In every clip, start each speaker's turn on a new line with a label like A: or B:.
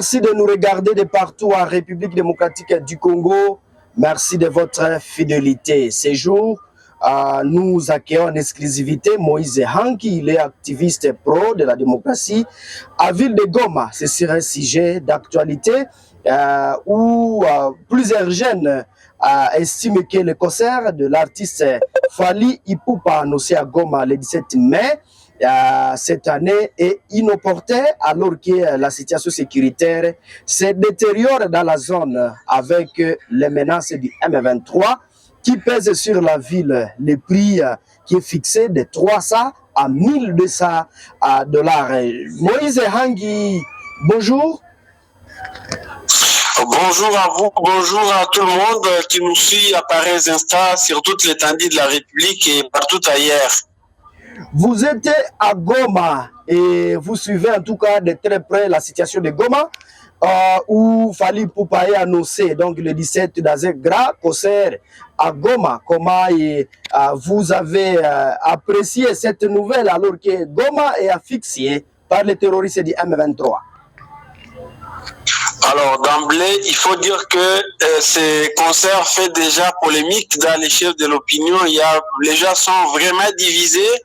A: Merci de nous regarder de partout en République démocratique du Congo. Merci de votre fidélité. Ces jours, nous accueillons en exclusivité Moïse Hanki, il est activiste pro de la démocratie à Ville de Goma. C'est sur un sujet d'actualité où plusieurs jeunes estiment que le concert de l'artiste Fally Ipupa annoncé à Goma le 17 mai cette année est inopportun alors que la situation sécuritaire se détériore dans la zone avec les menaces du M23 qui pèsent sur la ville. Le prix qui est fixé de 300 à 1200 dollars. Moïse Hangi, bonjour.
B: Bonjour à vous, bonjour à tout le monde qui nous suit à pareils instants sur toute l'étendue de la République et partout ailleurs.
A: Vous êtes à Goma et vous suivez en tout cas de très près la situation de Goma où Fally Ipupa est annoncé donc le 17 dans un grand concert à Goma. Comment vous avez apprécié cette nouvelle alors que Goma est asphyxié par les terroristes du M23?
B: Alors d'emblée, il faut dire que ces concerts fait déjà polémique dans les chefs de l'opinion. Les gens sont vraiment divisés.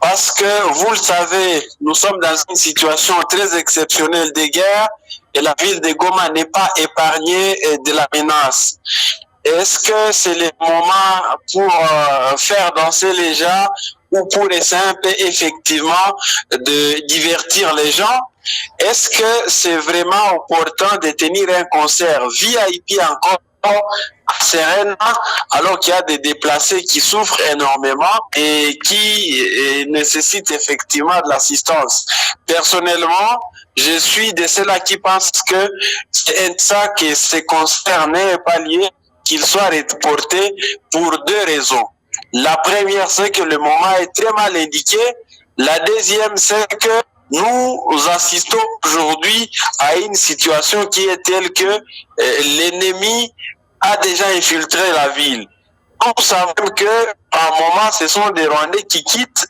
B: Parce que, vous le savez, nous sommes dans une situation très exceptionnelle de guerre et la ville de Goma n'est pas épargnée de la menace. Est-ce que c'est le moment pour faire danser les gens ou pour essayer un peu effectivement de divertir les gens? Est-ce que c'est vraiment opportun de tenir un concert VIP encore sereinement alors qu'il y a des déplacés qui souffrent énormément et qui nécessitent effectivement de l'assistance? Personnellement, je suis de ceux-là qui pensent que c'est ça que ces concerts n'est pas lié, qu'ils soient reportés pour deux raisons. La première, c'est que le moment est très mal indiqué. La deuxième, c'est que nous assistons aujourd'hui à une situation qui est telle que l'ennemi a déjà infiltré la ville. Nous savons que à un moment, ce sont des Rwandais qui quittent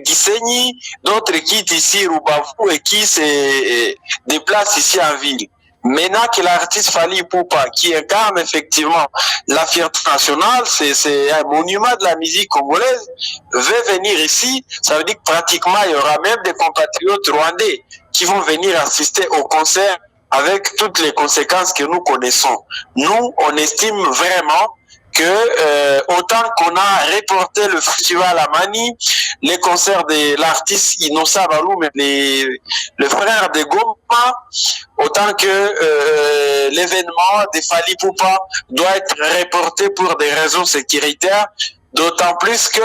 B: Gisenyi, d'autres quittent ici Rubavu et qui se déplacent ici en ville. Maintenant que l'artiste Fally Ipupa, qui incarne effectivement la fierté nationale, c'est un monument de la musique congolaise, veut venir ici, ça veut dire que pratiquement il y aura même des compatriotes rwandais qui vont venir assister au concert avec toutes les conséquences que nous connaissons. Nous, on estime vraiment que autant qu'on a reporté le festival à Mani, les concerts de l'artiste Innocent Balou, le frère de Goma, autant que l'événement de Fally Ipupa doit être reporté pour des raisons sécuritaires, d'autant plus que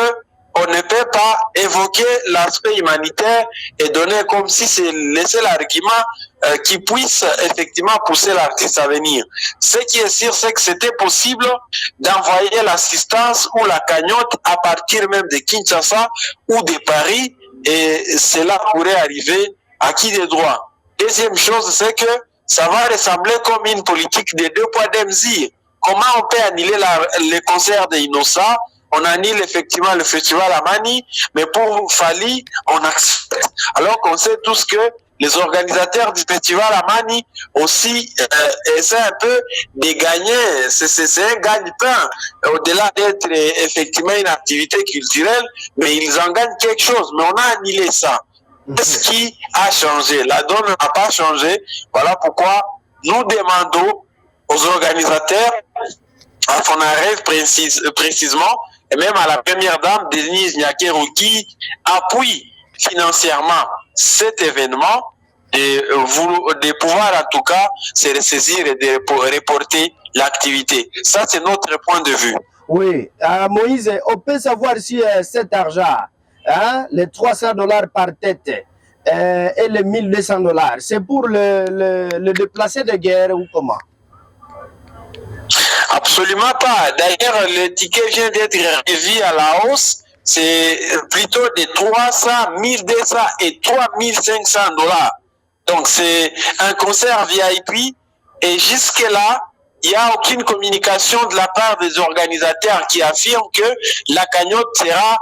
B: on ne peut pas évoquer l'aspect humanitaire et donner comme si c'est le seul argument qui puisse effectivement pousser l'artiste à venir. Ce qui est sûr, c'est que c'était possible d'envoyer l'assistance ou la cagnotte à partir même de Kinshasa ou de Paris et cela pourrait arriver à qui de droit. Deuxième chose, c'est que ça va ressembler comme une politique de deux poids deux mesures. Comment on peut annuler les concerts d'Innocent? On annule effectivement le festival à Mani, mais pour Fally, on accepte. Alors qu'on sait tous que les organisateurs du festival à Mani aussi essaient un peu de gagner. C'est un gagne-pain, au-delà d'être effectivement une activité culturelle, mais ils en gagnent quelque chose. Mais on a annulé ça. Qu'est-ce qui a changé? La donne n'a pas changé. Voilà pourquoi nous demandons aux organisateurs, à Fonaref précisément, et même à la première dame, Denise Nyakeru, qui appuie financièrement cet événement, de pouvoir en tout cas se ressaisir et de reporter l'activité. Ça, c'est notre point de vue.
A: Oui, Moïse, on peut savoir si cet argent, les 300 dollars par tête et les 1200 dollars, c'est pour le déplacé de guerre ou comment?
B: Absolument pas. D'ailleurs, le ticket vient d'être revu à la hausse. C'est plutôt de 300, 1200 et 3500 dollars. Donc, c'est un concert VIP. Et jusque-là, il n'y a aucune communication de la part des organisateurs qui affirment que la cagnotte sera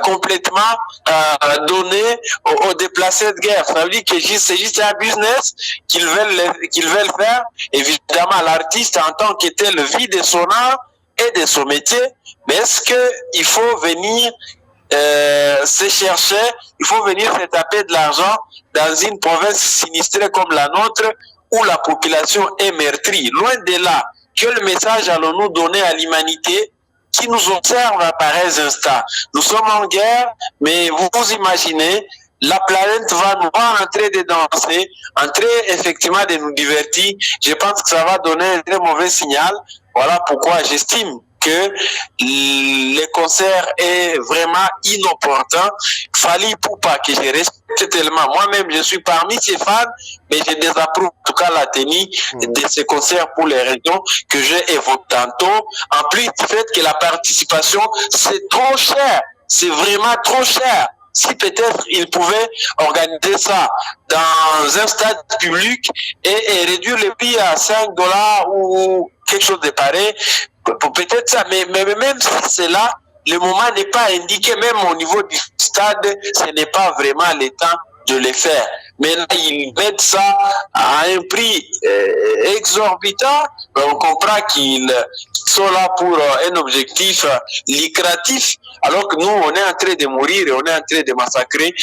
B: complètement donné aux déplacés de guerre. Ça veut dire que c'est juste un business qu'ils veulent faire. Évidemment, l'artiste en tant que tel vit de son art et de son métier, mais est-ce qu'il faut venir se chercher, il faut venir se taper de l'argent dans une province sinistrée comme la nôtre où la population est meurtrie? Loin de là. Quel message allons-nous donner à l'humanité qui nous observe à pareils instants? Nous sommes en guerre, mais vous imaginez, la planète va nous voir en train de danser, en train effectivement de nous divertir. Je pense que ça va donner un très mauvais signal. Voilà pourquoi j'estime que le concert est vraiment inopportun. Fally Ipupa, que je respecte tellement. Moi-même, je suis parmi ses fans, mais je désapprouve en tout cas la tenue de ces concerts pour les raisons que j'ai évoquées tantôt. En plus du fait que la participation, c'est trop cher. C'est vraiment trop cher. Si peut-être il pouvait organiser ça dans un stade public et réduire le prix à $5 ou quelque chose de pareil, peut-être ça, mais même si c'est là, le moment n'est pas indiqué, même au niveau du stade, ce n'est pas vraiment le temps de le faire. Mais là, ils mettent ça à un prix exorbitant. On comprend qu'ils sont là pour un objectif lucratif, alors que nous, on est en train de mourir et on est en train de massacrer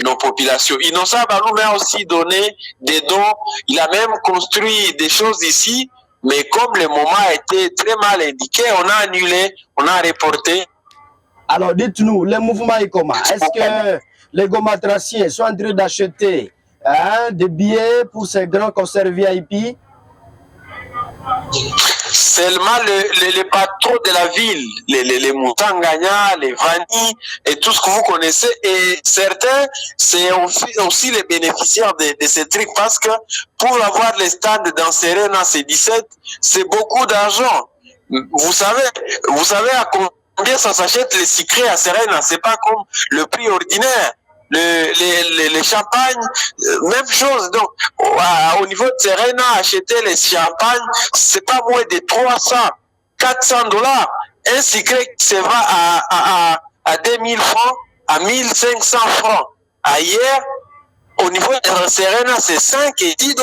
B: nos populations. Innocent Balou m'a aussi donné des dons. Il a même construit des choses ici, mais comme le moment a été très mal indiqué, on a annulé, on a reporté.
A: Alors, dites-nous, le mouvement est comment? Est-ce que les gomatraciens sont en train d'acheter des billets pour ces grands concerts VIP?
B: Seulement les patrons de la ville, les Moutanganya, les Vani et tout ce que vous connaissez, et certains, c'est aussi les bénéficiaires de ces trucs, parce que pour avoir les stands dans Serena C17, c'est beaucoup d'argent. Vous savez à combien ça s'achète les sucrés à Serena? C'est pas comme le prix ordinaire. Les champagnes, même chose. Donc, au niveau de Serena, acheter les champagnes, c'est pas moins de 300, $400. Un sucré qui se va à 2000 francs, à 1500 francs. Ailleurs, au niveau de Serena, c'est 5 et $10.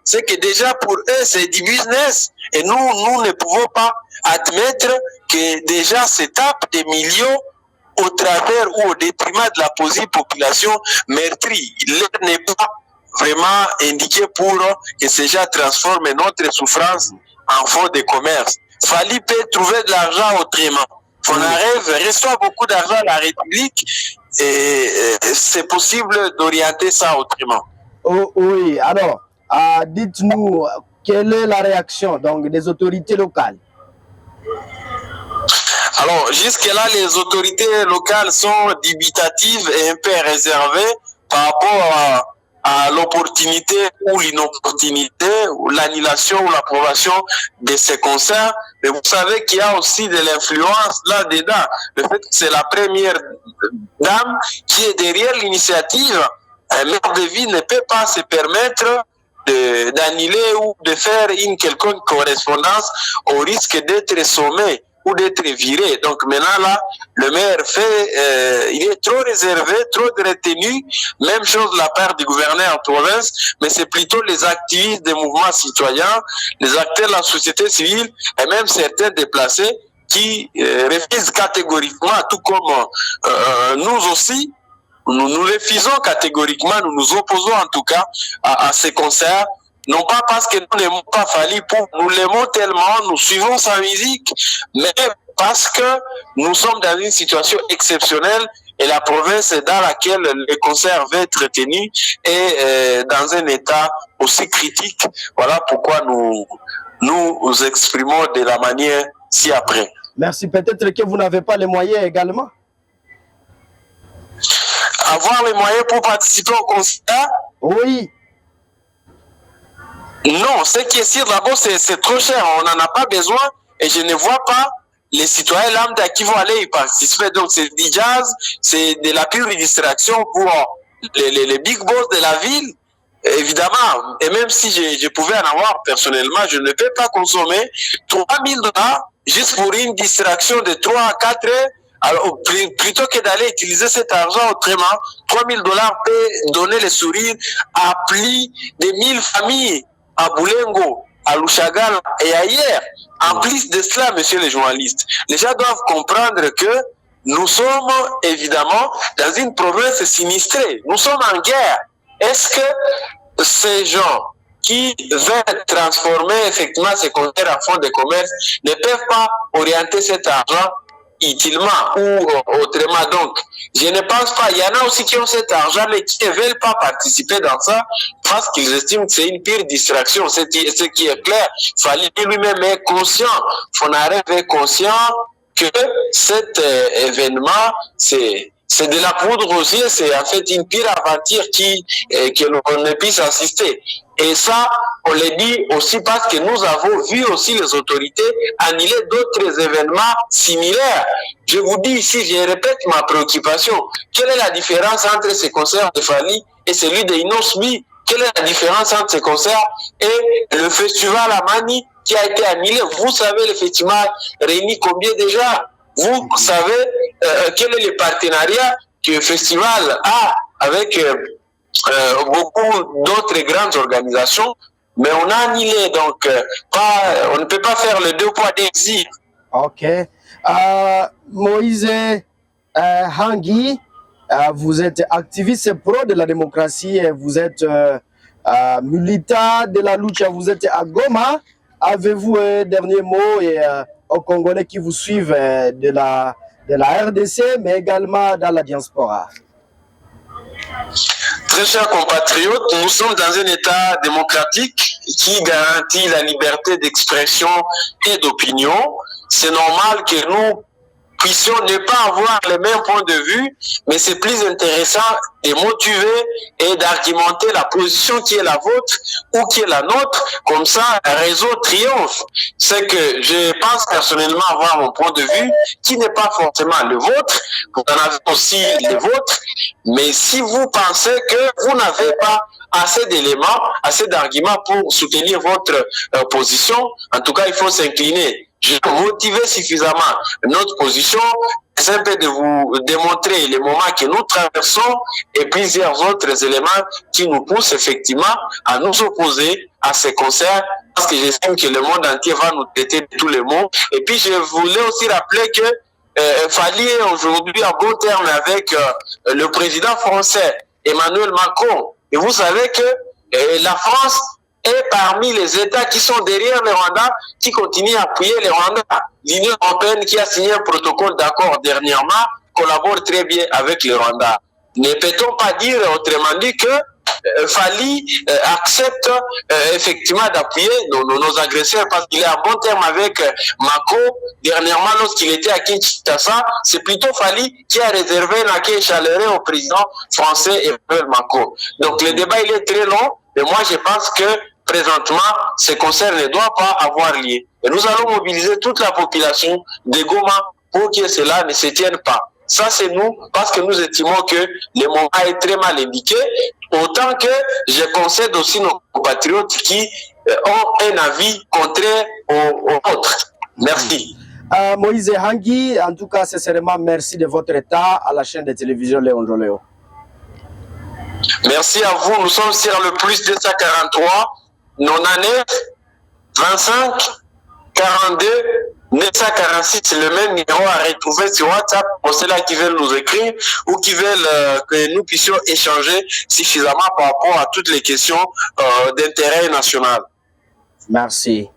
B: C'est que déjà pour eux, c'est du business. Et nous ne pouvons pas admettre que déjà se tapent des millions au travers ou au détriment de la population meurtrie. Il n'est pas vraiment indiqué pour que ces gens transforment notre souffrance en fonds de commerce. Fally peut trouver de l'argent autrement. Fonarève reçoit beaucoup d'argent à la République et c'est possible d'orienter ça autrement.
A: Oh, oui, alors, dites-nous, quelle est la réaction donc, des autorités locales?
B: Alors, jusque-là, les autorités locales sont dubitatives et un peu réservées par rapport à l'opportunité ou l'inopportunité, ou l'annulation ou l'approbation de ces concerts. Mais vous savez qu'il y a aussi de l'influence là-dedans. Le fait que c'est la première dame qui est derrière l'initiative, un maire de ville ne peut pas se permettre d'annuler ou de faire une quelconque correspondance au risque d'être sommé ou d'être viré. Donc maintenant là, le maire il est trop réservé, trop de retenue. Même chose de la part du gouverneur en province, mais c'est plutôt les activistes des mouvements citoyens, les acteurs de la société civile et même certains déplacés qui refusent catégoriquement, tout comme nous aussi. Nous refusons catégoriquement, nous nous opposons en tout cas à ces concerts. Non pas parce que nous n'aimons pas Fally Ipupa, nous l'aimons tellement, nous suivons sa musique, mais parce que nous sommes dans une situation exceptionnelle et la province dans laquelle le concert va être tenu est dans un état aussi critique. Voilà pourquoi nous exprimons de la manière ci-après.
A: Merci. Peut-être que vous n'avez pas les moyens également?
B: Avoir les moyens pour participer au concert?
A: Oui.
B: Non, ce qui est sûr d'abord, c'est trop cher. On n'en a pas besoin et je ne vois pas les citoyens lambda qui vont aller y participer. Donc, c'est du jazz, c'est de la pure distraction pour les big boss de la ville, évidemment. Et même si je pouvais en avoir personnellement, je ne peux pas consommer $3000 juste pour une distraction de 3 à 4 heures Alors, plutôt que d'aller utiliser cet argent autrement, 3 000 $ peut donner le sourire à plus de 1000 familles à Boulengo, à Lushagala et ailleurs. En plus de cela, messieurs les journalistes, les gens doivent comprendre que nous sommes évidemment dans une province sinistrée. Nous sommes en guerre. Est-ce que ces gens qui veulent transformer effectivement ces compteurs en fonds de commerce ne peuvent pas orienter cet argent utilement ou autrement? Donc, je ne pense pas. Il y en a aussi qui ont cet argent mais qui ne veulent pas participer dans ça parce qu'ils estiment que c'est une pire distraction. Ce qui est clair, Fally lui-même est conscient, Fonaref est conscient que cet événement, c'est de la poudre aux yeux, c'est en fait une pire aventure que l'on ne puisse assister. Et ça, on le dit aussi parce que nous avons vu aussi les autorités annuler d'autres événements similaires. Je vous dis ici, je répète ma préoccupation. Quelle est la différence entre ce concert de Fally et celui de Inosmi? Quelle est la différence entre ce concert et le festival à Mani qui a été annulé? Vous savez, le festival réunit combien déjà? Vous savez quel est le partenariat que le festival a avec beaucoup d'autres grandes organisations, mais on a annulé, donc on ne peut pas faire le deux poids deux mesures.
A: Ok. Moïse Hangui, vous êtes activiste pro de la démocratie, vous êtes militant de la lucha, vous êtes à Goma. Avez-vous un dernier mot aux Congolais qui vous suivent de la RDC, mais également dans la diaspora?
B: Très chers compatriotes, nous sommes dans un État démocratique qui garantit la liberté d'expression et d'opinion. C'est normal que nous puissions ne pas avoir les mêmes points de vue, mais c'est plus intéressant de motiver et d'argumenter la position qui est la vôtre ou qui est la nôtre, comme ça un réseau triomphe. C'est que je pense personnellement avoir mon point de vue qui n'est pas forcément le vôtre, vous en avez aussi les vôtres, mais si vous pensez que vous n'avez pas assez d'éléments, assez d'arguments pour soutenir votre position, en tout cas il faut s'incliner. Je vais motiver suffisamment notre position, c'est un peu de vous démontrer les moments que nous traversons et plusieurs autres éléments qui nous poussent effectivement à nous opposer à ces concerts parce que j'estime que le monde entier va nous traiter de tous les mots. Et puis je voulais aussi rappeler que Fally est aujourd'hui en bon terme avec le président français Emmanuel Macron. Et vous savez que la France est parmi les États qui sont derrière le Rwanda, qui continuent à appuyer le Rwanda. L'Union européenne qui a signé un protocole d'accord dernièrement collabore très bien avec le Rwanda. Ne peut-on pas dire autrement dit que Fally accepte effectivement d'appuyer nos agresseurs parce qu'il est en bon terme avec Macron. Dernièrement, lorsqu'il était à Kinshasa, c'est plutôt Fally qui a réservé un accueil chaleureux au président français Emmanuel Macron. Donc le débat il est très long, mais moi je pense que présentement, ce concert ne doit pas avoir lieu. Et nous allons mobiliser toute la population de Goma pour que cela ne se tienne pas. Ça, c'est nous, parce que nous estimons que le moment est très mal indiqué, autant que je concède aussi nos compatriotes qui ont un avis contraire aux autres. Merci.
A: Moïse Hangui, en tout cas, sincèrement, merci de votre état à la chaîne de télévision Léon Joléo.
B: Merci à vous. Nous sommes sur le plus 243 99 25 42 946. C'est le même numéro à retrouver sur WhatsApp pour ceux-là qui veulent nous écrire ou qui veulent que nous puissions échanger suffisamment par rapport à toutes les questions d'intérêt national.
A: Merci.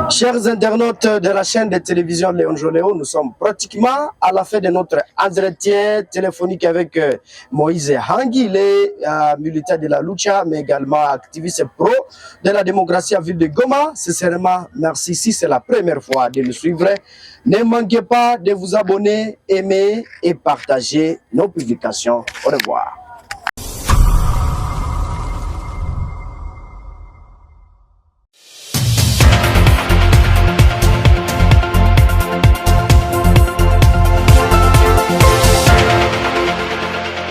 A: Chers internautes de la chaîne de télévision Léon Joléo, nous sommes pratiquement à la fin de notre entretien téléphonique avec Moïse Hangui. Il est militant de la lucha, mais également activiste pro de la démocratie à ville de Goma. Sincèrement, merci. Si c'est la première fois de nous suivre, ne manquez pas de vous abonner, aimer et partager nos publications. Au revoir.